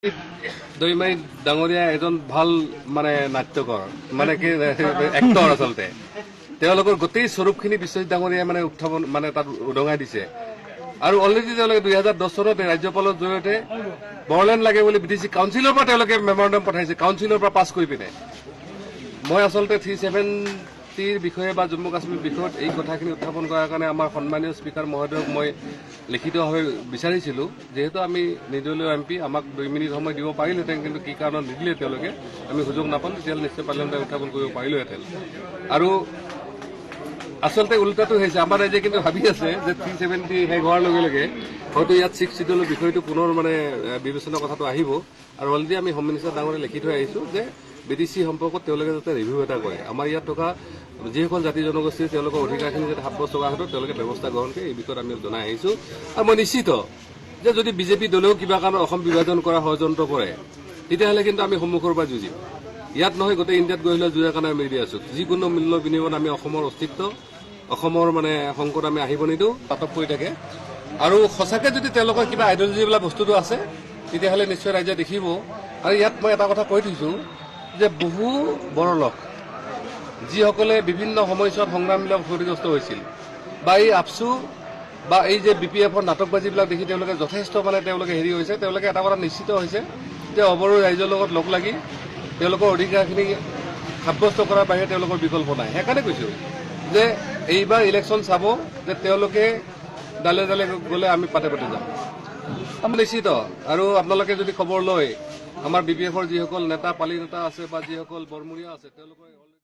দৈমাৰী ডাঙৰীয়া এজন ভাল মানে নাট্যকৰ মানে কি এক্টৰ আচলতে তেওঁলোকৰ গোটেই স্বৰূপখিনি বিশ্বজিৎ ডাঙৰীয়াই মানে উত্থাপন মানে তাত উদঙাই দিছে আৰু অলৰেডি তেওঁলোকে 2010 চনত ৰাজ্যপালৰ জৰিয়তে বৰলেণ্ড লাগে বুলি বিটিচি কাউন্সিলৰ পৰা তেওঁলোকে মেমৰেণ্ডাম পঠাইছে কাউন্সিলৰ পৰা পাছ কৰি পিনে মই আচলতে 370 বিষয়ে বা জম্মু কাশ্মীৰ বিষয়ত এই কথাখিনি উত্থাপন কৰাৰ কাৰণে আমাৰ সন্মানীয় স্পিকাৰ মহোদয়ক মই লিখিতভাৱে বিচাৰিছিলোঁ যেহেতু আমি নিৰ্দলীয় এমপি আমাক 2 মিনিট সময় দিব পাৰিলেহেঁতেন কিন্তু কি কাৰণত নিদিলে তেওঁলোকে আমি সুযোগ নাপালোঁ তেতিয়াহ'লে নিশ্চয় পাৰ্লিয়ামেণ্টে উত্থাপন কৰিব পাৰিলোহেঁতেন আৰু আচলতে উল্টাটো হৈছে আমাৰ ৰাইজে কিন্তু ভাবি আছে যে 370 শেষ হোৱাৰ লগে লগে হয়তো ইয়াত 6 চিটৰ বিষয়টো পুনৰ মানে বিবেচনাৰ কথাটো আহিব আৰু অলৰেডি আমি হোম মিনিষ্টাৰ ডাঙৰে লিখি থৈ আহিছোঁ যে বিটিচি সম্পৰ্কত তেওঁলোকে যাতে ৰিভিউ এটা কৰে আমাৰ ইয়াত থকা যিসকল জাতি জনগোষ্ঠীৰ তেওঁলোকৰ অধিকাৰখিনি যাতে সাব্যস্ত কৰা হয় তেওঁলোকে ব্যৱস্থা গ্ৰহণ কৰে এই বিষয়ত আমি জনাই আহিছোঁ আৰু মই নিশ্চিত যে যদি বিজেপি দলেও কিবা কাৰণত অসম বিভাজন কৰা ষড়যন্ত্ৰ কৰে তেতিয়াহ'লে কিন্তু আমি সন্মুখৰ পৰা যুঁজিম ইয়াত নহয় গোটেই ইণ্ডিয়াত গৈ হ'লে যুঁজাৰ কাৰণে আমি ৰেডি আছোঁ যিকোনো মূল্য বিনিময়ত আমি অসমৰ অস্তিত্ব অসমৰ মানে সংকট আমি আহিব নিদিওঁ পাতক কৰি থাকে আৰু সঁচাকৈ যদি তেওঁলোকৰ কিবা আইডিঅলজি বোলা বস্তুটো আছে তেতিয়াহ'লে নিশ্চয় ৰাইজে দেখিব আৰু ইয়াত মই এটা কথা কৈ থৈছোঁ যে বহু বড় লোক যিসকলে বিভিন্ন সময়ছোৱাত সংগ্ৰামবিলাক ক্ষতিগ্ৰস্ত হৈছিল বা এই আপচু বা এই যে BPFৰ নাটকবাজিবিলাক দেখি তেওঁলোকে যথেষ্ট মানে তেওঁলোকে হেৰি হৈছে তেওঁলোকে এটা কথা নিশ্চিত হৈছে যে অবড়ো ৰাইজৰ লগত লগ লাগি তেওঁলোকৰ অধিকাৰখিনি সাব্যস্ত কৰাৰ বাহিৰে তেওঁলোকৰ বিকল্প নাই সেইকাৰণে কৈছোঁ যে এইবাৰ ইলেকশ্যন চাব যে তেওঁলোকে ডালে ডালে গ'লে আমি পাতে পাতে যাম আমি নিশ্চিত আৰু আপোনালোকে যদি খবৰ লয় আমাৰ BPFৰ যিসকল নেতা পালি নেতা আছে বা যিসকল বৰমূৰীয়া আছে তেওঁলোকৰ